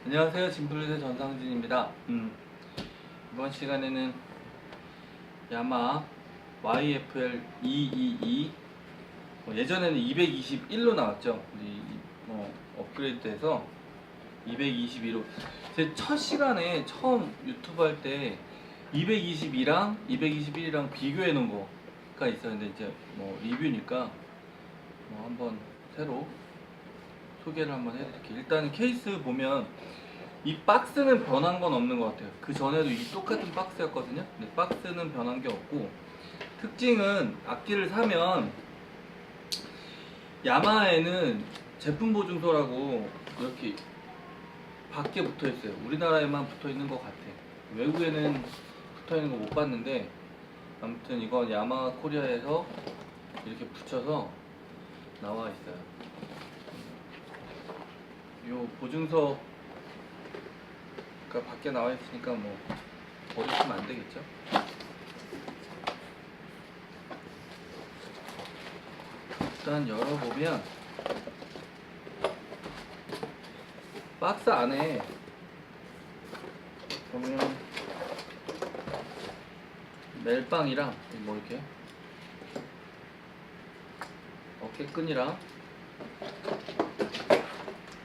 안녕하세요. 진플루의 전상진입니다. 이번 시간에는 야마 YFL 222 예전에는 221로 나왔죠. 우리 업그레이드돼서 222로 제 첫 시간에 처음 유튜브 할 때 222랑 221이랑 비교해 놓은 거가 있었는데 이제 리뷰니까 한번 새로 소개를 한번 해드릴게요. 일단은 케이스 보면 이 박스는 변한 건 없는 것 같아요. 그 전에도 이 똑같은 박스였거든요. 근데 박스는 변한 게 없고, 특징은 악기를 사면 야마하에는 제품 보증서라고 이렇게 밖에 붙어 있어요. 우리나라에만 붙어 있는 것 같아요. 외국에는 붙어 있는 거 못 봤는데, 아무튼 이건 야마하 코리아에서 이렇게 붙여서 나와 있어요. 요 보증서가 밖에 나와 있으니까 버리시면 안 되겠죠? 일단 열어보면 박스 안에 보면 멜빵이랑 이렇게 어깨끈이랑,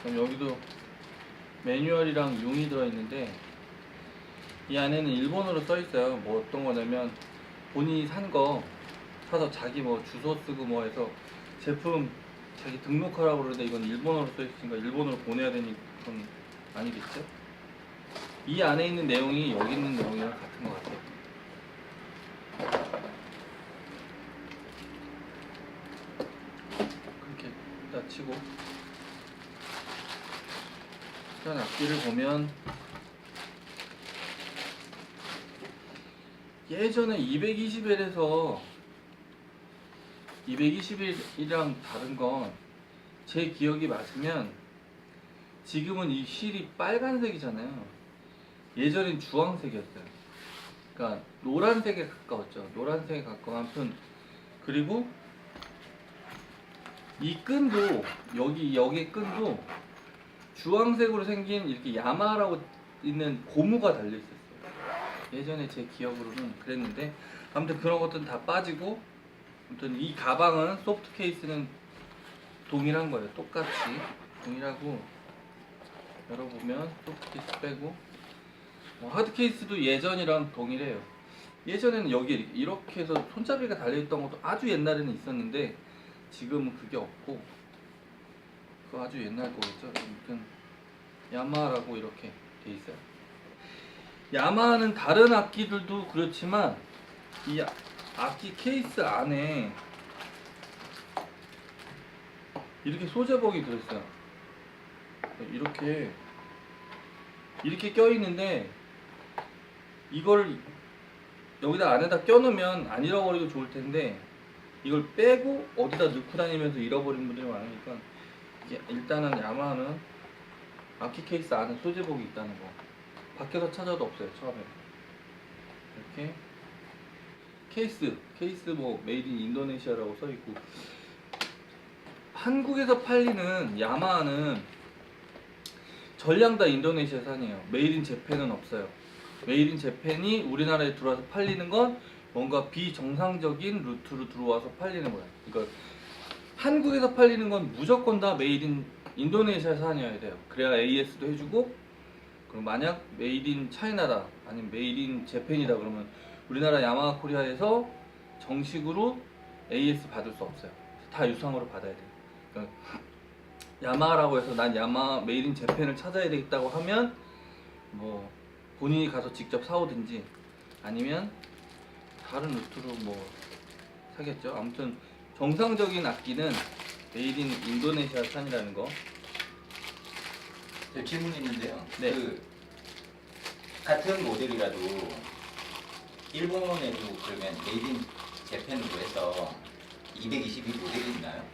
그럼 여기도 매뉴얼이랑 융이 들어있는데, 이 안에는 일본어로 써있어요. 어떤 거냐면 본인이 산 거 사서 자기 주소 쓰고 해서 제품 자기 등록하라고 그러는데, 이건 일본어로 써있으니까 일본어로 보내야 되니 그건 아니겠죠? 이 안에 있는 내용이 여기 있는 내용이랑 같은 것 같아요. 그렇게 딱 치고, 일단 악기를 보면 예전에 221에서 221이랑 다른 건, 제 기억이 맞으면 지금은 이 실이 빨간색이잖아요. 예전엔 주황색이었어요. 그러니까 노란색에 가까웠죠. 노란색에 가까워. 아무튼 그리고 이 끈도 여기 끈도 주황색으로 생긴 이렇게 야마라고 있는 고무가 달려 있었어요. 예전에 제 기억으로는 그랬는데, 아무튼 그런 것들은 다 빠지고, 아무튼 이 가방은 소프트 케이스는 동일한 거예요. 똑같이 동일하고, 열어보면 소프트 케이스 빼고, 하드 케이스도 예전이랑 동일해요. 예전에는 여기 이렇게 해서 손잡이가 달려있던 것도 아주 옛날에는 있었는데, 지금은 그게 없고, 그거 아주 옛날 거겠죠. 아무튼 야마하라고 이렇게 돼 있어요. 야마하는 다른 악기들도 그렇지만 이 악기 케이스 안에 이렇게 소재복이 들어있어요. 이렇게 껴있는데, 이걸 여기다 안에다 껴놓으면 안 잃어버리고 좋을 텐데, 이걸 빼고 어디다 넣고 다니면서 잃어버리는 분들이 많으니까, 이게 일단은 야마하는 악기 케이스 안에 소재복이 있다는 거, 밖에서 찾아도 없어요. 처음에 이렇게 케이스 메이드 인 인도네시아라고 써있고, 한국에서 팔리는 야마하는 전량 다 인도네시아산이에요. 메이드 인 재팬은 없어요. 메이드 인 재팬이 우리나라에 들어와서 팔리는 건 뭔가 비정상적인 루트로 들어와서 팔리는 거예요. 그러니까 한국에서 팔리는 건 무조건 다 메이드 인 인도네시아산이어야 돼요. 그래야 AS도 해주고, 그럼 만약 메이드 인 차이나다, 아니면 메이드 인 재팬이다 그러면 우리나라 야마하 코리아에서 정식으로 AS 받을 수 없어요. 다 유상으로 받아야 돼요. 그러니까 야마하라고 해서 난 야마하 메이드 인 재팬을 찾아야 되겠다고 하면 본인이 가서 직접 사오든지, 아니면 다른 루트로 사겠죠. 아무튼 정상적인 악기는 메이드 인 인도네시아 산이라는 거. 저 질문이 있는데요. 네. 같은 모델이라도 일본에도 그러면 메이드 인 재팬으로 해서 222 모델이 있나요?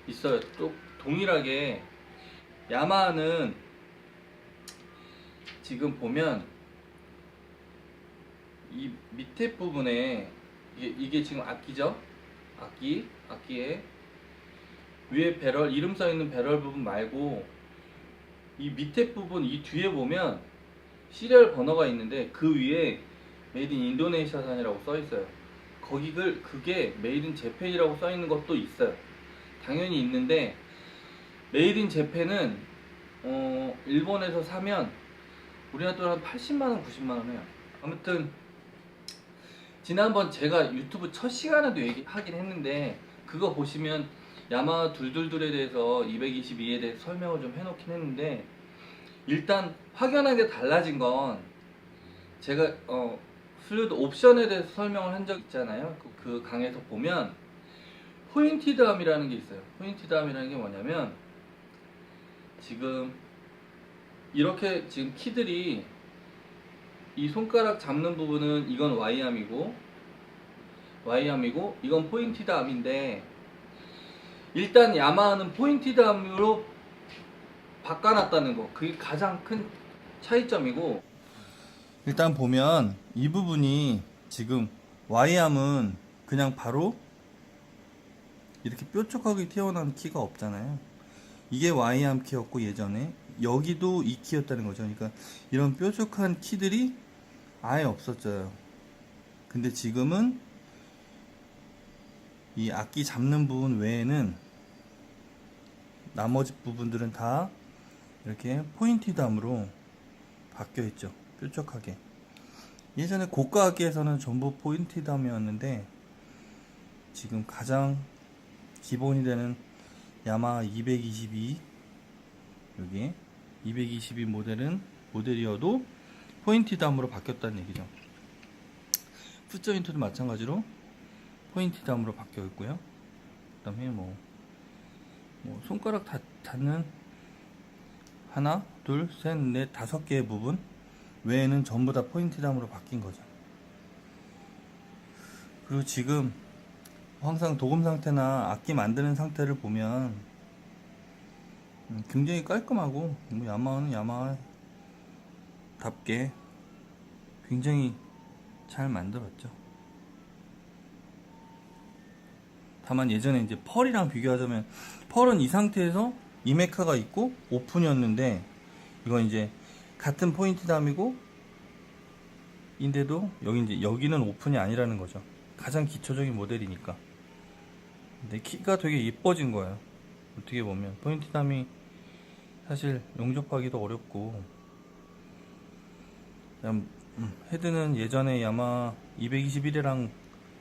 있어요. 또 동일하게 야마하는 지금 보면 이 밑에 부분에 이게 지금 악기죠? 악기에 위에 배럴, 이름 써있는 배럴 부분 말고 이 밑에 부분 이 뒤에 보면 시리얼 번호가 있는데 그 위에 메이드 인 인도네시아산이라고 써 있어요. 그게 메이드 인 재팬이라고 써 있는 것도 있어요. 당연히 있는데 메이드 인 재팬은 일본에서 사면 우리나라 돈 한 80만 원, 90만 원 해요. 아무튼 지난번 제가 유튜브 첫 시간에도 얘기하긴 했는데 그거 보시면 야마하 둘둘둘에 대해서 222에 대해서 설명을 좀 해놓긴 했는데 일단 확연하게 달라진 건 제가 플루이드 옵션에 대해서 설명을 한 적 있잖아요. 그 강에서 보면 포인티드암이라는 게 있어요. 포인티드암이라는 게 뭐냐면 지금 이렇게 지금 키들이 이 손가락 잡는 부분은 이건 Y암이고 이건 포인티드암인데 일단 야마하는 포인티드암으로 바꿔놨다는 거 그게 가장 큰 차이점이고 일단 보면 이 부분이 지금 Y암은 그냥 바로 이렇게 뾰족하게 튀어나온 키가 없잖아요. 이게 Y암 키였고 예전에 여기도 이 키였다는 거죠. 그러니까 이런 뾰족한 키들이 아예 없었어요. 근데 지금은 이 악기 잡는 부분 외에는 나머지 부분들은 다 이렇게 포인티드암으로 바뀌어 있죠. 뾰족하게. 예전에 고가 악기에서는 전부 포인티드암이었는데 지금 가장 기본이 되는 야마하 222 여기 222 모델이어도 포인티드암으로 바뀌었다는 얘기죠. 풋조인트도 마찬가지로 포인티드암으로 바뀌어 있고요. 그 다음에 뭐 손가락 닿는 하나, 둘, 셋, 넷, 5개의 부분 외에는 전부 다 포인티드암으로 바뀐 거죠. 그리고 지금 항상 도금 상태나 악기 만드는 상태를 보면 굉장히 깔끔하고 야마하는 야마하답게 굉장히 잘 만들었죠. 다만 예전에 이제 펄이랑 비교하자면 펄은 이 상태에서 이메카가 있고 오픈이었는데 이건 이제 같은 포인티드암이고 인데도 여기는 오픈이 아니라는 거죠. 가장 기초적인 모델이니까. 근데 키가 되게 예뻐진 거예요. 어떻게 보면 포인티드암이 사실 용접하기도 어렵고 그다음 헤드는 예전에 야마하 221이랑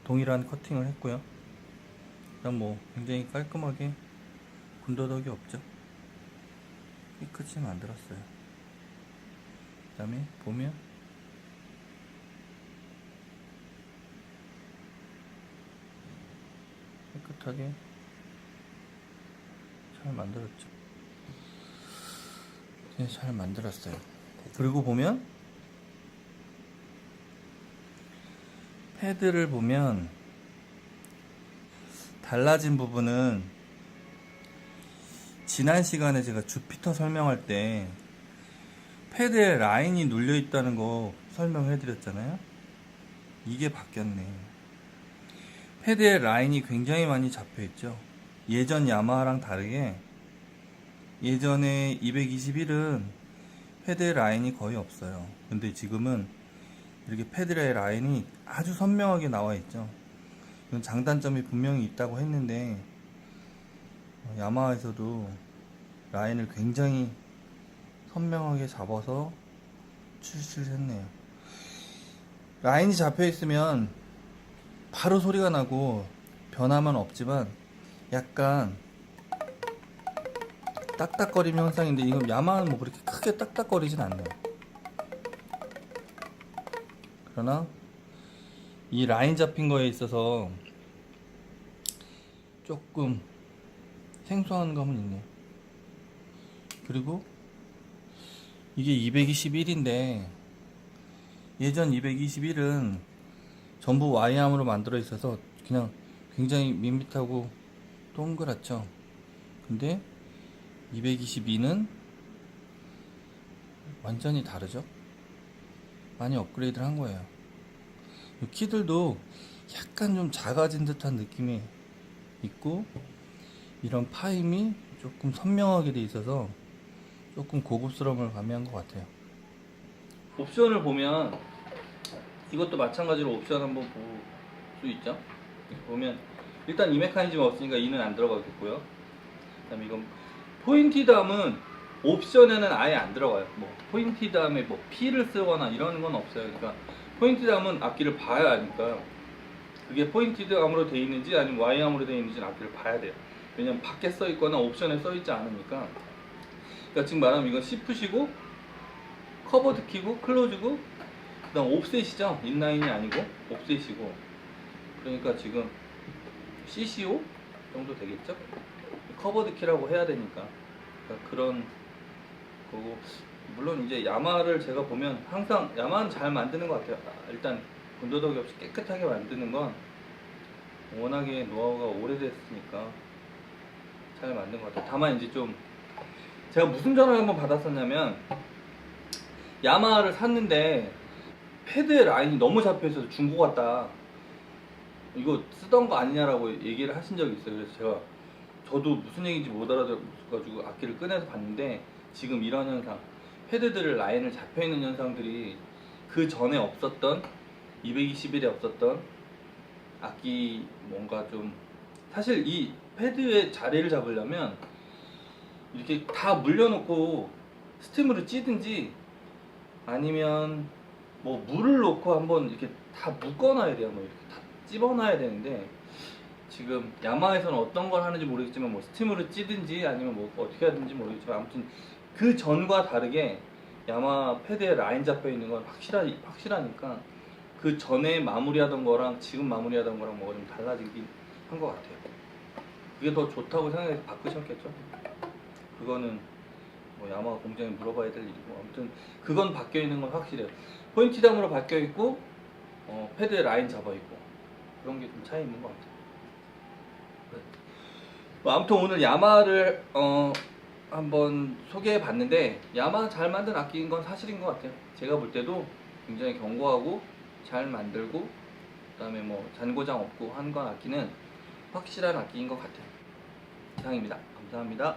동일한 커팅을 했고요. 그다음 뭐 굉장히 깔끔하게 군더더기 없죠. 깨끗이 만들었어요. 그 다음에 보면 깨끗하게 잘 만들었죠. 네, 잘 만들었어요. 그리고 보면 패드를 보면 달라진 부분은 지난 시간에 제가 주피터 설명할 때 패드에 라인이 눌려 있다는 거 설명해 드렸잖아요. 이게 바뀌었네. 패드에 라인이 굉장히 많이 잡혀 있죠. 예전 야마하랑 다르게 예전에 221은 패드에 라인이 거의 없어요. 근데 지금은 이렇게 패드에 라인이 아주 선명하게 나와 있죠. 이건 장단점이 분명히 있다고 했는데 야마하에서도 라인을 굉장히 선명하게 잡아서 출시했네요. 라인이 잡혀 있으면 바로 소리가 나고 변화만 없지만 약간 딱딱거림 현상인데 이건 야마하는 뭐 그렇게 크게 딱딱거리진 않네요. 그러나 이 라인 잡힌 거에 있어서 조금 생소한 감은 있네요. 그리고 이게 221인데 예전 221은 전부 Y암으로 만들어 있어서 그냥 굉장히 밋밋하고 동그랗죠. 근데 222는 완전히 다르죠. 많이 업그레이드를 한 거예요. 키들도 약간 좀 작아진 듯한 느낌이 있고 이런 파임이 조금 선명하게 돼 있어서 조금 고급스러움을 가미한 것 같아요. 옵션을 보면 이것도 마찬가지로 옵션 한번 볼 수 있죠. 이렇게 보면 일단 이 메커니즘 없으니까 이는 안 들어가겠고요. 그다음에 이건 포인티드함은 옵션에는 아예 안 들어가요. 뭐 포인티드함에 뭐 P를 쓰거나 이런 건 없어요. 그러니까 포인티드함은 악기를 봐야 하니까 그게 포인티드함으로 되어 있는지 아니면 Y암으로 되어 있는지는 악기를 봐야 돼요. 왜냐면 밖에 써 있거나 옵션에 써 있지 않으니까. 그러니까 지금 말하면 이건 C푸시고 커버드 키고 클로즈고 그다음 옵셋이죠. 인라인이 아니고 옵셋이고. 그러니까 지금 CCO 정도 되겠죠? 커버드 키라고 해야 되니까. 그러니까 그런 거고. 물론 이제 야마를 제가 보면 항상 야마는 잘 만드는 것 같아요. 일단 군더더기 없이 깨끗하게 만드는 건 워낙에 노하우가 오래됐으니까 잘 만든 것 같아요. 다만 이제 좀 제가 무슨 전화를 한번 받았었냐면 야마를 샀는데 패드의 라인이 너무 잡혀있어서 중고 같다, 이거 쓰던 거 아니냐라고 얘기를 하신 적이 있어요. 그래서 제가 저도 무슨 얘기인지 못 알아들어가지고 악기를 꺼내서 봤는데 지금 이런 현상, 패드들 라인을 잡혀있는 현상들이 그 전에 없었던 221에 없었던 악기 뭔가 좀, 사실 이 패드의 자리를 잡으려면 이렇게 다 물려놓고 스팀으로 찌든지 아니면 뭐 물을 넣고 한번 이렇게 다 묶어놔야 돼요. 뭐 이렇게 다 찝어놔야 되는데 지금 야마에서는 어떤 걸 하는지 모르겠지만 뭐 스팀으로 찌든지 아니면 뭐 어떻게 하든지 모르겠지만 아무튼 그 전과 다르게 야마 패드에 라인 잡혀 있는 건 확실하니까 그 전에 마무리하던 거랑 지금 마무리하던 거랑 뭐가 좀 달라지긴 한 것 같아요. 그게 더 좋다고 생각해서 바꾸셨겠죠. 그거는 뭐 야마 공장에 물어봐야 될 일이고, 아무튼 그건 바뀌어 있는 건 확실해요. 포인티담으로 바뀌어 있고 패드에 라인 잡아 있고 그런 게 좀 차이 있는 것 같아요. 네. 뭐 아무튼 오늘 야마를 한번 소개해 봤는데 야마 잘 만든 악기인 건 사실인 것 같아요. 제가 볼 때도 굉장히 견고하고 잘 만들고 그다음에 뭐 잔고장 없고 한 건 악기는 확실한 악기인 것 같아요. 이상입니다. 감사합니다.